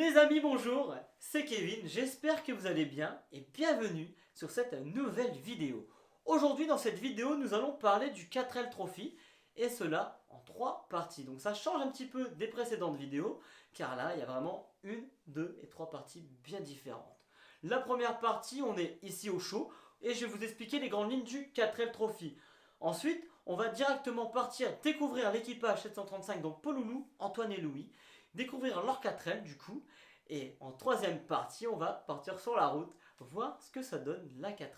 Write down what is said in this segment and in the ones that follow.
Les amis, bonjour, c'est Kevin, j'espère que vous allez bien et bienvenue sur cette nouvelle vidéo. Aujourd'hui dans cette vidéo nous allons parler du 4L Trophy et cela en 3 parties. Donc ça change un petit peu des précédentes vidéos car là il y a vraiment 1, 2 et 3 parties bien différentes. La première partie, on est ici au show et je vais vous expliquer les grandes lignes du 4L Trophy. Ensuite on va directement partir découvrir l'équipage 735, donc Pauloulou, Antoine et Louis. Découvrir leur 4L du coup. Et en troisième partie, on va partir sur la route, voir ce que ça donne la 4L.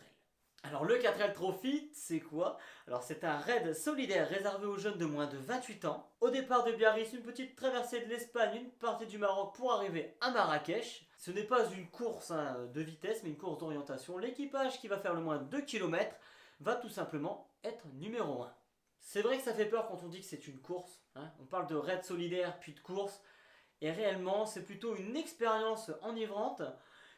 Alors le 4L Trophy, c'est quoi? Alors c'est un raid solidaire réservé aux jeunes de moins de 28 ans. Au départ de Biarritz, une petite traversée de l'Espagne, une partie du Maroc pour arriver à Marrakech. Ce n'est pas une course de vitesse, mais une course d'orientation. L'équipage qui va faire le moins de 2 km va tout simplement être numéro 1. C'est vrai que ça fait peur quand on dit que c'est une course. On parle de raid solidaire puis de course. Et réellement, c'est plutôt une expérience enivrante.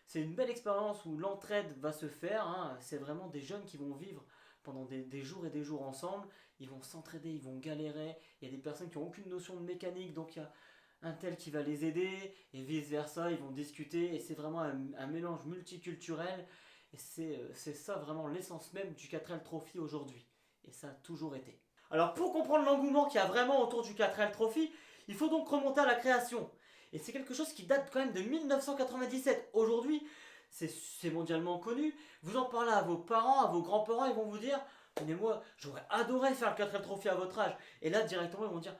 C'est une belle expérience où l'entraide va se faire. C'est vraiment des jeunes qui vont vivre pendant des jours et des jours ensemble. Ils vont s'entraider, ils vont galérer. Il y a des personnes qui n'ont aucune notion de mécanique, donc il y a un tel qui va les aider et vice versa. Ils vont discuter et c'est vraiment un mélange multiculturel. Et c'est ça vraiment l'essence même du 4L Trophy aujourd'hui. Et ça a toujours été. Alors pour comprendre l'engouement qu'il y a vraiment autour du 4L Trophy, il faut donc remonter à la création. Et c'est quelque chose qui date quand même de 1997. Aujourd'hui, c'est mondialement connu. Vous en parlez à vos parents, à vos grands-parents, ils vont vous dire « Mais moi, j'aurais adoré faire le 4L Trophy à votre âge. » Et là, directement, ils vont dire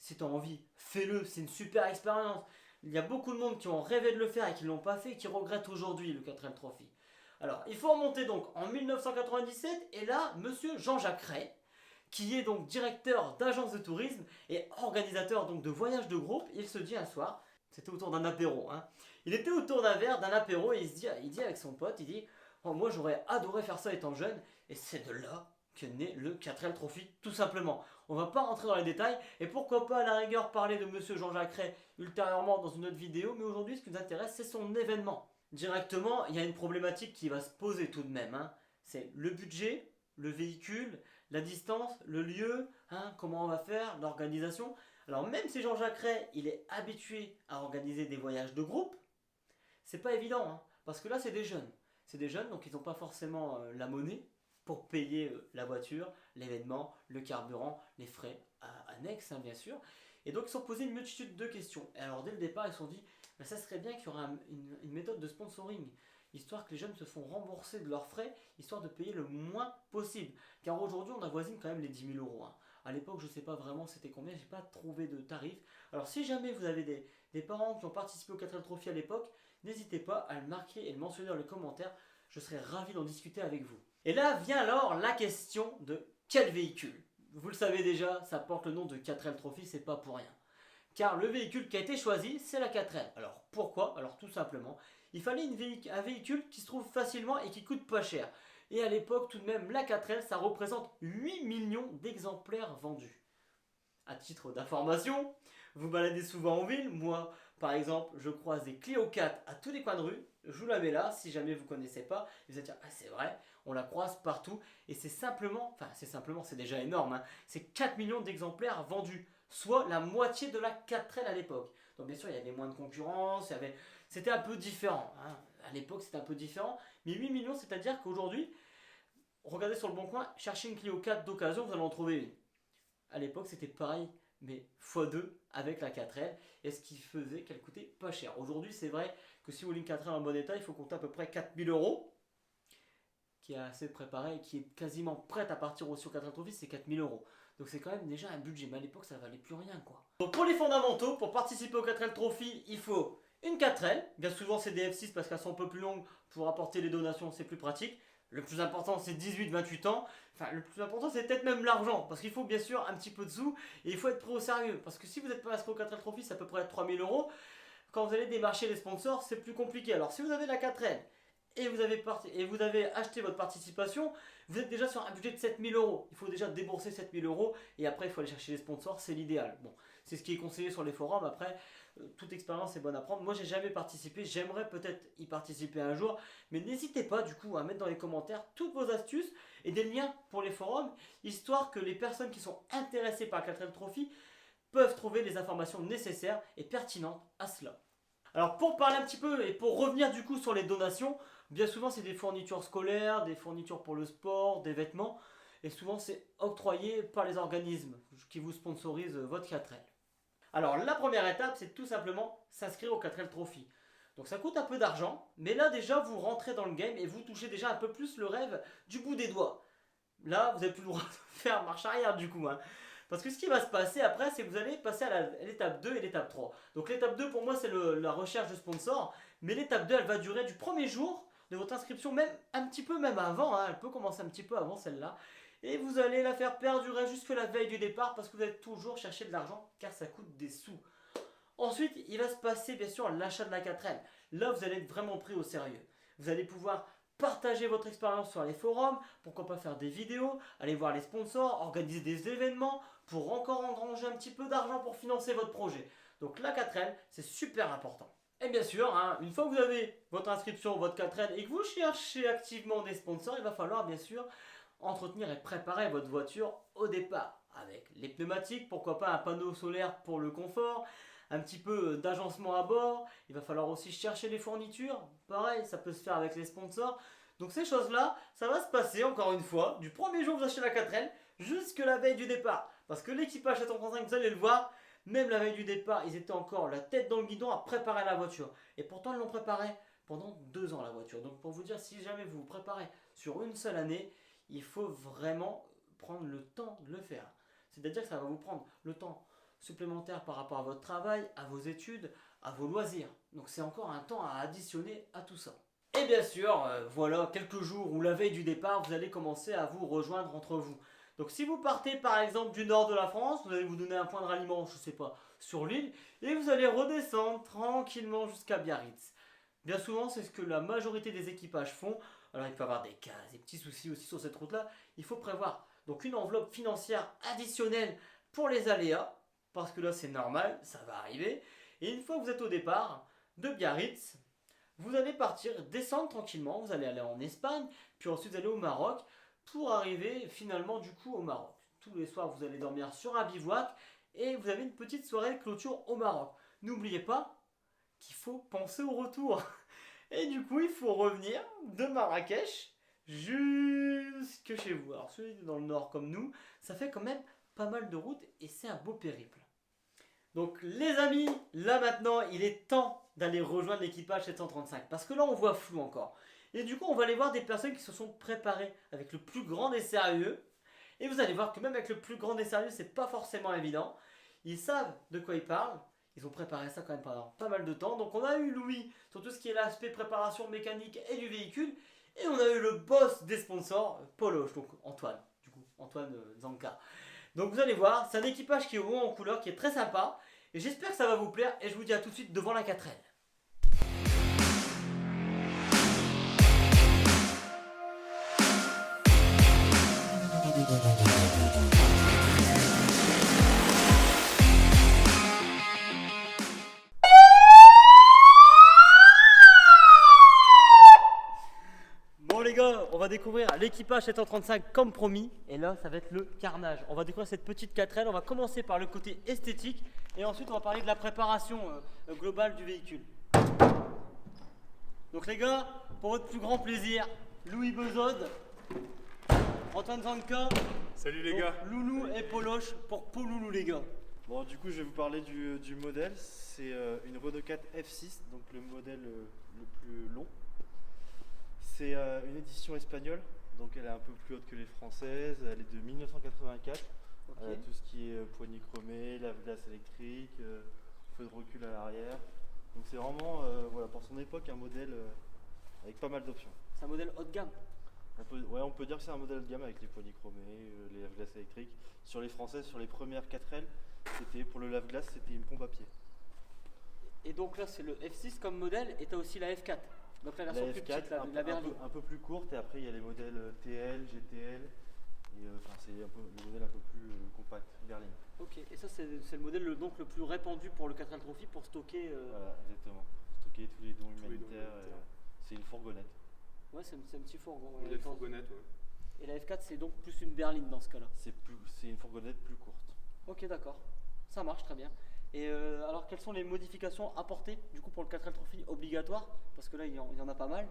si tu as envie, fais-le, c'est une super expérience. Il y a beaucoup de monde qui ont rêvé de le faire et qui ne l'ont pas fait et qui regrettent aujourd'hui le 4L Trophy. Alors, il faut remonter donc en 1997 et là, monsieur Jean-Jacques Ray, qui est donc directeur d'agence de tourisme et organisateur donc de voyages de groupe, il se dit un soir, c'était autour d'un apéro, il était autour d'un verre, d'un apéro et il dit avec son pote, il dit oh, moi j'aurais adoré faire ça étant jeune et c'est de là que naît le 4L Trophy tout simplement. On va pas rentrer dans les détails et pourquoi pas à la rigueur parler de monsieur Jean-Jacques Ray ultérieurement dans une autre vidéo, mais aujourd'hui ce qui nous intéresse c'est son événement. Directement, il y a une problématique qui va se poser tout de même, c'est le budget, le véhicule, la distance, le lieu, comment on va faire, l'organisation. Alors même si Jean-Jacques Ray, il est habitué à organiser des voyages de groupe, c'est pas évident, parce que là c'est des jeunes. C'est des jeunes, donc ils n'ont pas forcément la monnaie pour payer la voiture, l'événement, le carburant, les frais annexes bien sûr. Et donc ils se sont posés une multitude de questions. Et alors dès le départ ils se sont dit, ça serait bien qu'il y aura une méthode de sponsoring, histoire que les jeunes se font rembourser de leurs frais, histoire de payer le moins possible. Car aujourd'hui, on avoisine quand même les 10 000 euros. À l'époque, je ne sais pas vraiment c'était combien, je n'ai pas trouvé de tarif. Alors si jamais vous avez des parents qui ont participé au 4L Trophy à l'époque, n'hésitez pas à le marquer et le mentionner dans les commentaires, je serais ravi d'en discuter avec vous. Et là vient alors la question de quel véhicule. Vous le savez déjà, ça porte le nom de 4L Trophy, c'est pas pour rien. Car le véhicule qui a été choisi, c'est la 4L. Alors pourquoi? Alors tout simplement, il fallait un véhicule qui se trouve facilement et qui coûte pas cher. Et à l'époque, tout de même, la 4L, ça représente 8 millions d'exemplaires vendus. À titre d'information, vous baladez souvent en ville. Moi, par exemple, je croise des Clio 4 à tous les coins de rue. Je vous la mets là, si jamais vous ne connaissez pas. Vous allez dire, ah c'est vrai, on la croise partout. Et c'est c'est déjà énorme. C'est 4 millions d'exemplaires vendus. Soit la moitié de la 4L à l'époque. Donc bien sûr, il y avait moins de concurrence, c'était un peu différent. À l'époque, c'était un peu différent. Mais 8 millions, c'est-à-dire qu'aujourd'hui, regardez sur le bon coin, cherchez une Clio 4 d'occasion, vous allez en trouver une. À l'époque, c'était pareil, mais x2 avec la 4L, et ce qui faisait qu'elle coûtait pas cher. Aujourd'hui, c'est vrai que si vous voulez une 4L en bon état, il faut compter à peu près 4 000 euros, qui est assez préparée, qui est quasiment prête à partir aussi au 4L Trophy, c'est 4 000 euros. Donc c'est quand même déjà un budget, mais à l'époque, ça valait plus rien, quoi. Donc pour les fondamentaux, pour participer au 4L Trophy, il faut une 4L, bien souvent c'est des F6 parce qu'elles sont un peu plus longues, pour apporter les donations c'est plus pratique. Le plus important c'est 18-28 ans, enfin le plus important c'est peut-être même l'argent, parce qu'il faut bien sûr un petit peu de sous, et il faut être pris au sérieux, parce que si vous n'êtes pas inscrit au 4L Trophy, c'est à peu près 3 000 euros, quand vous allez démarcher les sponsors c'est plus compliqué. Alors si vous avez la 4L, et vous avez acheté votre participation, vous êtes déjà sur un budget de 7 000 euros. Il faut déjà débourser 7 000 euros et après il faut aller chercher les sponsors, c'est l'idéal. Bon, c'est ce qui est conseillé sur les forums. Après, toute expérience est bonne à prendre. Moi, j'ai jamais participé, j'aimerais peut-être y participer un jour, mais n'hésitez pas du coup à mettre dans les commentaires toutes vos astuces et des liens pour les forums, histoire que les personnes qui sont intéressées par le 4L Trophy peuvent trouver les informations nécessaires et pertinentes à cela. Alors pour parler un petit peu et pour revenir du coup sur les donations, bien souvent c'est des fournitures scolaires, des fournitures pour le sport, des vêtements, et souvent c'est octroyé par les organismes qui vous sponsorisent votre 4L. Alors la première étape c'est tout simplement s'inscrire au 4L Trophy. Donc ça coûte un peu d'argent, mais là déjà vous rentrez dans le game et vous touchez déjà un peu plus le rêve du bout des doigts. Là vous n'avez plus le droit de faire marche arrière du coup. Parce que ce qui va se passer après, c'est que vous allez passer à l'étape 2 et l'étape 3. Donc l'étape 2 pour moi c'est la recherche de sponsors, mais l'étape 2 elle va durer du premier jour de votre inscription, même un petit peu même avant, elle peut commencer un petit peu avant celle-là. Et vous allez la faire perdurer jusque la veille du départ parce que vous allez toujours chercher de l'argent car ça coûte des sous. Ensuite, il va se passer bien sûr l'achat de la 4L. Là, vous allez être vraiment pris au sérieux. Vous allez pouvoir partager votre expérience sur les forums, pourquoi pas faire des vidéos, aller voir les sponsors, organiser des événements pour encore engranger un petit peu d'argent pour financer votre projet. Donc la 4L, c'est super important. Et bien sûr, une fois que vous avez votre inscription, votre 4L et que vous cherchez activement des sponsors, il va falloir bien sûr entretenir et préparer votre voiture au départ. Avec les pneumatiques, pourquoi pas un panneau solaire pour le confort, un petit peu d'agencement à bord. Il va falloir aussi chercher les fournitures. Pareil, ça peut se faire avec les sponsors. Donc ces choses-là, ça va se passer encore une fois du premier jour où vous achetez la 4L jusque la veille du départ. Parce que l'équipage 735, vous allez le voir, même la veille du départ, ils étaient encore la tête dans le guidon à préparer la voiture. Et pourtant, ils l'ont préparée pendant 2 ans la voiture. Donc pour vous dire, si jamais vous vous préparez sur une seule année, il faut vraiment prendre le temps de le faire. C'est-à-dire que ça va vous prendre le temps supplémentaire par rapport à votre travail, à vos études, à vos loisirs. Donc c'est encore un temps à additionner à tout ça. Et bien sûr, voilà, quelques jours ou la veille du départ, vous allez commencer à vous rejoindre entre vous. Donc si vous partez par exemple du nord de la France, vous allez vous donner un point de ralliement, je sais pas, sur l'île, et vous allez redescendre tranquillement jusqu'à Biarritz. Bien souvent, c'est ce que la majorité des équipages font. Alors il peut y avoir des cas, des petits soucis aussi sur cette route-là. Il faut prévoir donc une enveloppe financière additionnelle pour les aléas, parce que là c'est normal, ça va arriver. Et une fois que vous êtes au départ de Biarritz, vous allez partir, descendre tranquillement, vous allez aller en Espagne, puis ensuite vous allez au Maroc, pour arriver finalement du coup au Maroc. Tous les soirs vous allez dormir sur un bivouac, et vous avez une petite soirée de clôture au Maroc. N'oubliez pas qu'il faut penser au retour. Et du coup, il faut revenir de Marrakech jusque chez vous. Alors, celui dans le nord comme nous, ça fait quand même pas mal de route et c'est un beau périple. Donc, les amis, là maintenant, il est temps d'aller rejoindre l'équipage 735 parce que là, on voit flou encore. Et du coup, on va aller voir des personnes qui se sont préparées avec le plus grand des sérieux. Et vous allez voir que même avec le plus grand des sérieux, c'est pas forcément évident. Ils savent de quoi ils parlent. Ils ont préparé ça quand même pendant pas mal de temps. Donc on a eu Louis sur tout ce qui est l'aspect préparation mécanique et du véhicule. Et on a eu le boss des sponsors, Poloche, donc Antoine, du coup, Antoine Zanka. Donc vous allez voir, c'est un équipage qui est haut en couleur, qui est très sympa. Et j'espère que ça va vous plaire. Et je vous dis à tout de suite devant la 4L. Bon les gars, on va découvrir l'équipage 735 comme promis. Et là, ça va être le carnage. On va découvrir cette petite 4L. On va commencer par le côté esthétique. Et ensuite, on va parler de la préparation globale du véhicule. Donc les gars, pour votre plus grand plaisir, Louis Bezode, Antoine Zanka. Salut les gars. Loulou et Poloche pour Pouloulou les gars. Bon, du coup, je vais vous parler du modèle. C'est une Renault 4 F6, donc le modèle le plus long. C'est une édition espagnole, donc elle est un peu plus haute que les françaises. Elle est de 1984. Okay. Tout ce qui est poignée chromée, lave-glace électrique, feu de recul à l'arrière. Donc c'est vraiment, voilà, pour son époque, un modèle avec pas mal d'options. C'est un modèle haut de gamme. Ouais, on peut dire que c'est un modèle de gamme avec les poignées chromées, les lave-glace électriques. Sur les françaises, sur les premières 4L, c'était pour le lave-glace, c'était une pompe à pied. Et donc là, c'est le F6 comme modèle, et tu as aussi la F4. Donc la version plus petite, la berline. Un peu plus courte, et après il y a les modèles TL, GTL, et c'est le modèle un peu plus compact, berline. Ok, et ça c'est le modèle donc le plus répandu pour le 4L Trophy pour stocker. Voilà, exactement. Stocker tous les dons humanitaires. C'est une fourgonnette. Ouais, c'est un petit fourgon. Une fourgonnette, ouais. Et la F4 c'est donc plus une berline dans ce cas-là. C'est une fourgonnette plus courte. Ok, d'accord. Ça marche très bien. Et alors, quelles sont les modifications apportées du coup pour le 4L Trophy obligatoire? Parce que là, il y en a pas mal.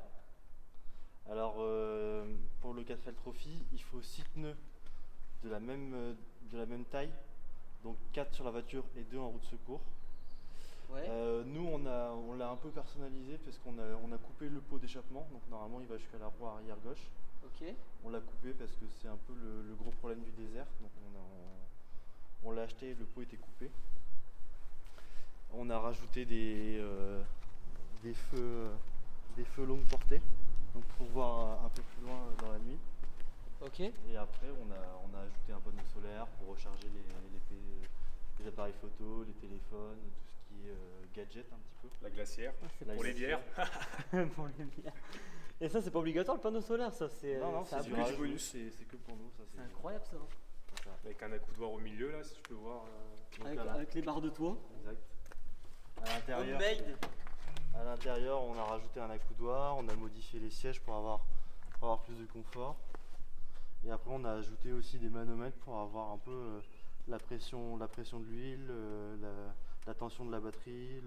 Alors, pour le 4L Trophy, il faut 6 pneus de la même taille, donc 4 sur la voiture et 2 en roue de secours. Ouais. Nous, on l'a un peu personnalisé parce on a coupé le pot d'échappement, donc normalement il va jusqu'à la roue arrière gauche. Ok. On l'a coupé parce que c'est un peu le gros problème du désert, donc on l'a acheté et le pot était coupé. On a rajouté des feux longue portée, donc pour voir un peu plus loin dans la nuit. Ok. Et après, on a ajouté un panneau solaire pour recharger les appareils photo, les téléphones, tout ce qui est gadget un petit peu. La glacière, La pour les glacière. bières. Pour les bières. Et ça, c'est pas obligatoire le panneau solaire, ça. C'est Non, c'est un c'est plus. du rajouter, bonus. c'est que pour nous. Ça, C'est incroyable ça. c'est ça. Avec un accoudoir au milieu, là, si tu peux voir. Donc, Avec les barres de toit. exact. À l'intérieur, Homemade. à l'intérieur, on a rajouté un accoudoir, on a modifié les sièges pour avoir plus de confort. Et après, on a ajouté aussi des manomètres pour avoir un peu la pression de l'huile, la tension de la batterie,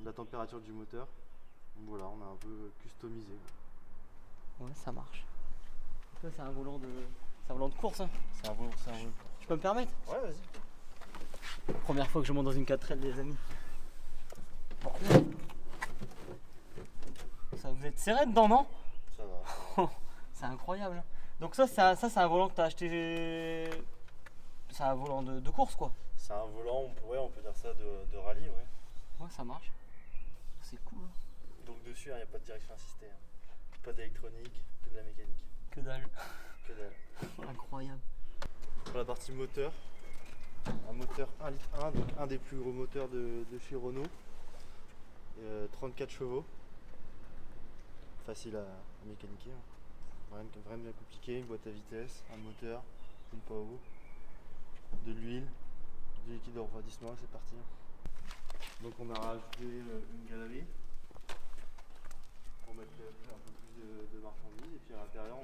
la température du moteur. Donc voilà, on a un peu customisé. Ouais, ça marche. Ça, c'est un volant de course. Hein. C'est un volant. Tu peux me permettre? Ouais, vas-y. Première fois que je monte dans une 4L, les amis. Ça vous êtes serré dedans, non? Ça va. C'est incroyable. Donc ça, c'est un volant que t'as acheté. C'est un volant de course, quoi. C'est un volant, on peut dire ça, de rallye, ouais. Ouais, ça marche. C'est cool. Hein. Donc dessus, il n'y a pas de direction assistée. Pas d'électronique, que de la mécanique. Que dalle. Que dalle. Incroyable. Pour la partie moteur, un moteur 1,1 litre, donc un des plus gros moteurs de chez Renault. 34 chevaux. Facile à mécaniquer. Hein. Rien de bien compliqué. Une boîte à vitesse, un moteur, une power, de l'huile, du liquide de refroidissement, c'est parti. Donc on a rajouté une galerie pour mettre un peu plus de marchandises. Et puis à l'intérieur,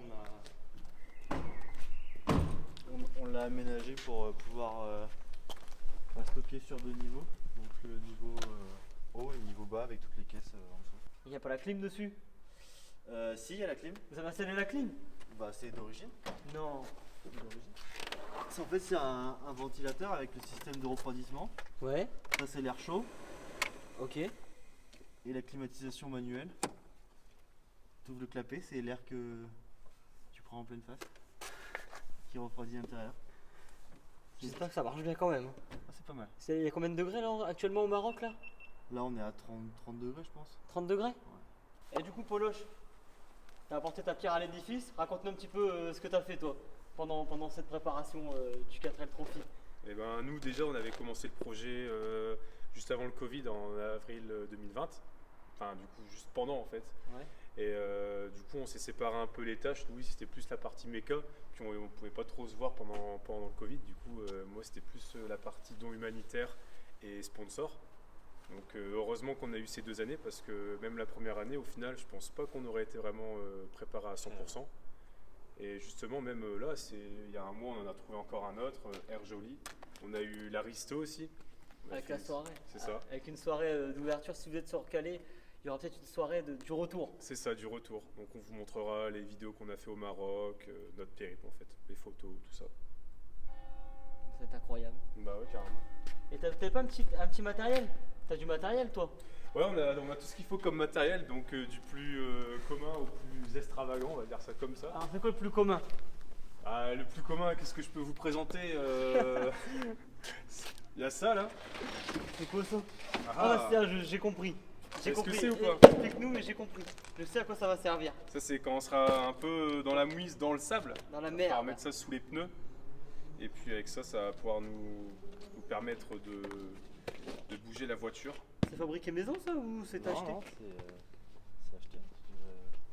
on l'a aménagé pour pouvoir stocker sur 2 niveaux. Donc le niveau haut et le niveau bas avec toutes les caisses en dessous. Il n'y a pas la clim dessus? Si, il y a la clim. Vous avez installé la clim? Bah, c'est d'origine. Non. En fait, c'est un ventilateur avec le système de refroidissement. Ouais. Ça, c'est l'air chaud Ok. et la climatisation manuelle. Tu ouvres le clapet, c'est l'air que tu prends en pleine face qui refroidit l'intérieur. J'espère que ça marche bien quand même. Ah, c'est pas mal. Il y a combien de degrés là actuellement au Maroc là? Là, on est à 30 degrés, je pense. 30 degrés? Et du coup, Poloche, t'as apporté ta pierre à l'édifice. Raconte-nous un petit peu ce que t'as fait toi pendant cette préparation du 4L Trophy. Et ben nous déjà on avait commencé le projet juste avant le Covid en avril 2020. Enfin du coup juste pendant en fait. Ouais. Et du coup on s'est séparé un peu les tâches. Louis c'était plus la partie méca. Puis on pouvait pas trop se voir pendant le Covid. Du coup moi c'était plus la partie don humanitaire et sponsor. Donc heureusement qu'on a eu ces 2 années parce que même la première année au final je pense pas qu'on aurait été vraiment préparé à 100%. Et justement, même là, il y a un mois, on en a trouvé encore un autre, Air Joli. On a eu l'Aristo aussi. Avec la soirée. C'est ça. Avec une soirée d'ouverture, si vous êtes sur Calais, il y aura peut-être une soirée du retour. C'est ça, du retour. Donc on vous montrera les vidéos qu'on a fait au Maroc, notre périple en fait, les photos, tout ça. C'est incroyable. Bah ouais, carrément. Et t'as peut-être pas un petit matériel? T'as du matériel toi? Ouais, on a tout ce qu'il faut comme matériel, donc du plus commun au plus extravagant, on va dire ça comme ça. Alors c'est quoi le plus commun? Ah, le plus commun, qu'est-ce que je peux vous présenter Il y a ça là. C'est quoi ça? Ah, J'ai compris. J'ai Est-ce que compris. c'est ou pas? Explique-nous, mais j'ai compris. Je sais à quoi ça va servir. ça c'est quand on sera un peu dans la mouise, dans le sable. Dans la On va mer. mettre ça sous les pneus. Et puis avec ça, ça va pouvoir nous permettre de bouger la voiture. C'est fabriqué maison ça ou c'est Non, acheté? non, c'est acheté.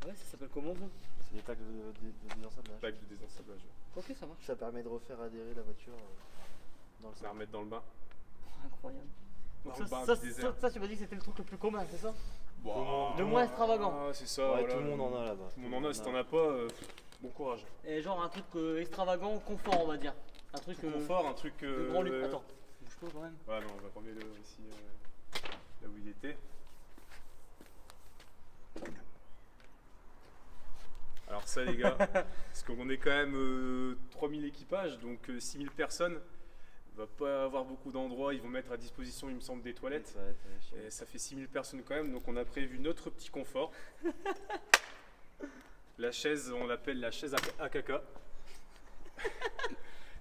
Ouais, ça s'appelle comment ça? C'est des plaques de désensablage. Plaque de désensablage. Ok, ça marche. Ça permet de refaire adhérer la voiture dans le Ça va sable. remettre dans le bain. Incroyable. Donc Dans le bain ça, du désert. ça, tu m'as dit que c'était le truc le plus commun, c'est ça? Bon, Le moins extravagant. C'est ça. Ouais, voilà. tout le monde en a là-bas. Tout le monde en a. Si t'en as pas, bon courage. Et genre un truc extravagant, confort on va dire. Un truc Confort, un truc. de grand luxe. Attends. chaud quand même. Ouais, non, on va remettre aussi là où il était. Alors ça les gars, parce qu'on est quand même 3000 équipages, donc 6000 personnes. On va pas avoir beaucoup d'endroits, ils vont mettre à disposition il me semble des toilettes. Et ça fait 6000 personnes quand même, donc on a prévu notre petit confort. La chaise, on l'appelle la chaise à caca.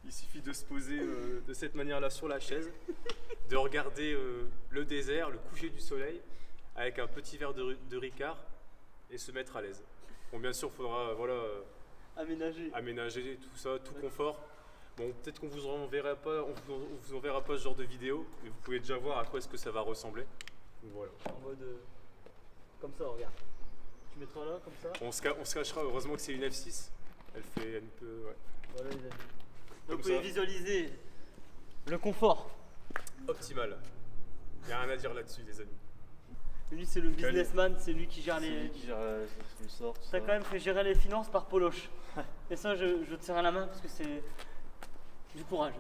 Il suffit de se poser de cette manière-là sur la chaise, de regarder le désert, le coucher du soleil, avec un petit verre de Ricard et se mettre à l'aise. Bon, bien sûr, il faudra aménager tout ça, tout confort. Bon, peut-être qu'on vous enverra pas, on vous enverra pas ce genre de vidéo, mais vous pouvez déjà voir à quoi est-ce que ça va ressembler. Donc, voilà. En mode comme ça, regarde. Tu mettras là comme ça. On se cachera. Heureusement que c'est une F6. Elle fait un peu. Ouais. Voilà les amis. Comme Donc vous pouvez ça. visualiser le confort. Optimal. Il n'y a rien à dire là-dessus, les amis. Lui c'est le businessman, c'est lui qui gère C'est les. lui qui gère le sort. tout T'as ça. quand même fait gérer les finances par Poloche. Et ça, je te serre la main parce que c'est du courage.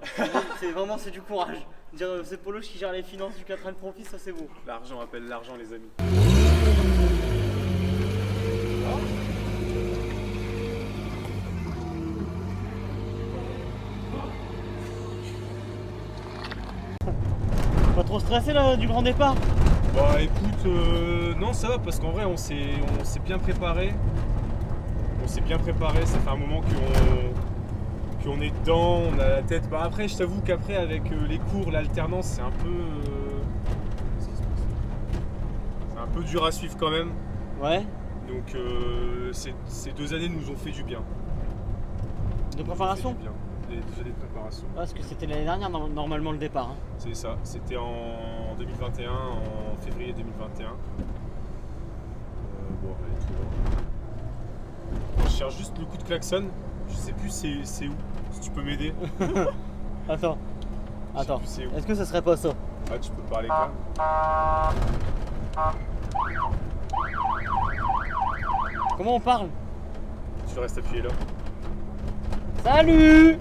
C'est du courage. Dire c'est Poloche qui gère les finances du 4L Profit, ça c'est beau. L'argent appelle l'argent, les amis. Pas trop stressé là du grand départ? Bah écoute, non ça va parce qu'en vrai on s'est bien préparé. On s'est bien préparé, ça fait un moment qu'on est dedans, on a la tête. Bah après je t'avoue qu'après avec les cours, l'alternance c'est un peu. C'est un peu dur à suivre quand même. Ouais. Donc ces 2 années nous ont fait du bien. De préparation? Nous ont fait du bien. Les 2 années de préparation. Parce que c'était l'année dernière normalement le départ. Hein. C'est ça, c'était en 2021, en février 2021. Bon, allez, tout va. Je cherche juste le coup de klaxon, je sais plus c'est où, si tu peux m'aider. Attends. Je sais plus c'est où. Est-ce que ce serait pas ça? Ah, tu peux parler quand même. Comment on parle? Tu restes appuyé là. Salut!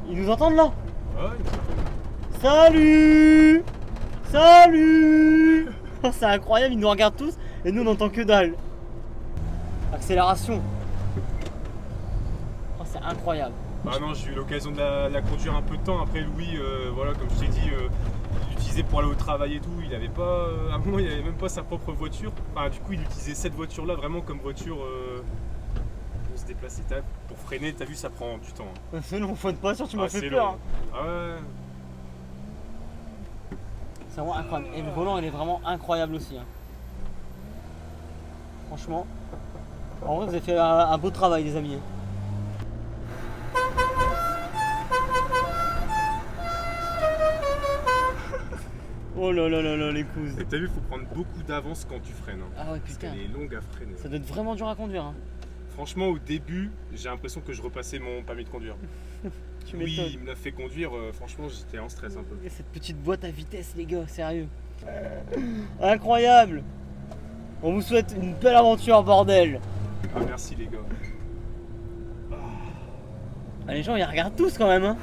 Ils nous entendent là? Ah, il me semble. Salut! Salut! Oh, c'est incroyable, ils nous regardent tous et nous on n'entend que dalle. Accélération. Oh, c'est incroyable. Ah non, j'ai eu l'occasion de la conduire un peu de temps. Après, Louis, voilà, comme je t'ai dit, il l'utilisait pour aller au travail et tout. Il avait pas, à un moment, il avait même pas sa propre voiture. Enfin, du coup, il utilisait cette voiture-là vraiment comme voiture pour se déplacer. Pour freiner, t'as vu, ça prend du temps. Hein. Non, faut pas sûr, tu m'as fait c'est peur. long. Hein. Ah ouais. C'est vraiment incroyable. Et le volant, il est vraiment incroyable aussi. Hein. Franchement. En vrai, vous avez fait un beau travail, les amis. Oh là là là là, les couses. Et t'as vu, il faut prendre beaucoup d'avance quand tu freines. Hein. Ah ouais, Parce putain. qu'elle est longue à freiner. Ça doit être vraiment dur à conduire. Hein. Franchement, au début, j'ai l'impression que je repassais mon permis de conduire. Tu Oui, m'étonnes. il me l'a fait conduire. Franchement, j'étais en stress un peu. Et cette petite boîte à vitesse, les gars, sérieux. Incroyable. On vous souhaite une belle aventure, bordel. Ah, merci les gars. Ah, les gens, ils regardent tous quand même. Hein.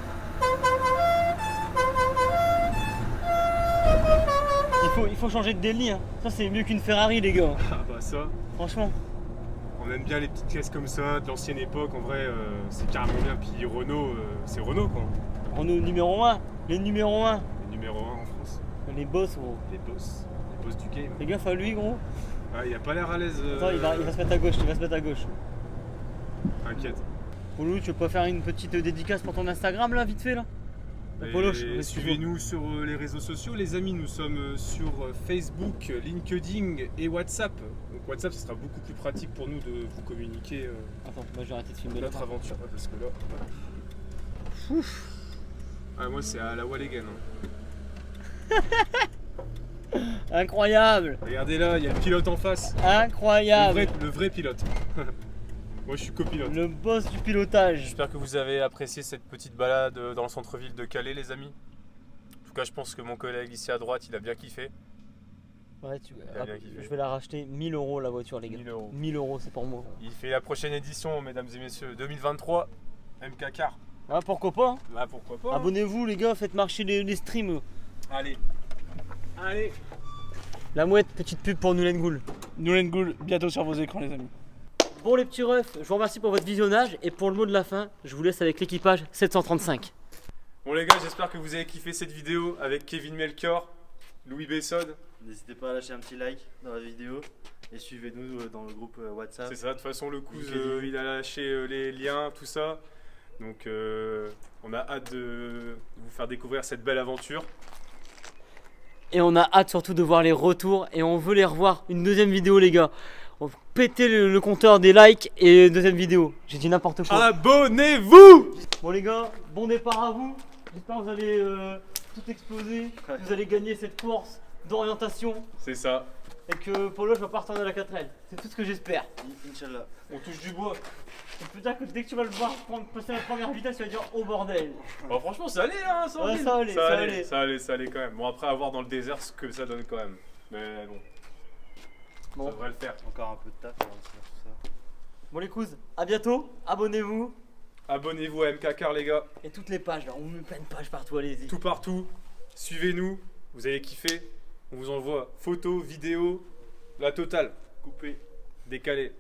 Il faut changer de délit. Hein. Ça, c'est mieux qu'une Ferrari, les gars. Ah bah ça, Franchement. on aime bien les petites caisses comme ça, de l'ancienne époque. En vrai, c'est carrément bien. Puis Renault, c'est Renault quoi. Renault numéro 1. Les numéros 1. Le numéro 1 en France. Les boss, gros. Les boss du game. Fais gaffe à lui, gros. Ah, il a pas l'air à l'aise. Attends, il va se mettre à gauche. Il va se mettre à gauche. T'inquiète. Poulou, tu veux pas faire une petite dédicace pour ton Instagram, là, vite fait, là? Et Poloche, suivez-nous sur les réseaux sociaux, les amis. Nous sommes sur Facebook, LinkedIn et WhatsApp. Donc WhatsApp, ce sera beaucoup plus pratique pour nous de vous communiquer Attends, moi je vais arrêter de filmer notre là. aventure. Ouais, parce que là. Ouf. Ah, moi, c'est à la Walligan. Incroyable. Regardez là, il y a le pilote en face. Incroyable. Le vrai pilote. Moi, je suis copilote. Le boss du pilotage. J'espère que vous avez apprécié cette petite balade dans le centre-ville de Calais, les amis. En tout cas, je pense que mon collègue ici à droite, il a bien kiffé. Ouais, a bien kiffé. je vais la racheter 1000 € la voiture, les gars. 1000 euros. 1000 €, c'est pour moi. Il fait la prochaine édition, mesdames et messieurs, 2023, MK Car. Ouais, pourquoi pas, hein. Bah pourquoi pas. Abonnez-vous les gars, faites marcher les streams. Allez. Allez. La mouette, petite pub pour Noulen Ghoul. Noulen Ghoul, bientôt sur vos écrans les amis. Bon les petits refs, je vous remercie pour votre visionnage et pour le mot de la fin, je vous laisse avec l'équipage 735. Bon les gars, j'espère que vous avez kiffé cette vidéo avec Kevin Melchior, Louis Besson. N'hésitez pas à lâcher un petit like dans la vidéo et suivez-nous dans le groupe WhatsApp. C'est ça, de toute façon le cousin LinkedIn. il a lâché les liens, tout ça. Donc on a hâte de vous faire découvrir cette belle aventure. Et on a hâte surtout de voir les retours et on veut les revoir. Une deuxième vidéo les gars. On péter le compteur des likes et deuxième vidéo. J'ai dit n'importe quoi. Abonnez-vous. Bon les gars, bon départ à vous. J'espère que vous allez tout exploser. Que vous allez gagner cette course d'orientation. C'est ça, Et que Polo je vais pas retourner à la 4L. C'est tout ce que j'espère. Inch'Allah. on touche du bois. Je peux dire que dès que tu vas le voir passer la première vitesse, tu vas dire oh bordel. Bon, franchement ça allait hein, ça, Ouais, ça allait, ça allait quand même. Bon après à voir dans le désert ce que ça donne quand même. Mais bon, Bon. ça devrait le faire. Encore un peu de taf avant de faire tout ça. Bon les cousins, à bientôt. Abonnez-vous. Abonnez-vous à MK Car les gars, Et toutes les pages là, on met plein de pages partout, allez-y. tout partout. Suivez-nous, vous allez kiffer. On vous envoie photos, vidéos, la totale. Coupé. Décalé.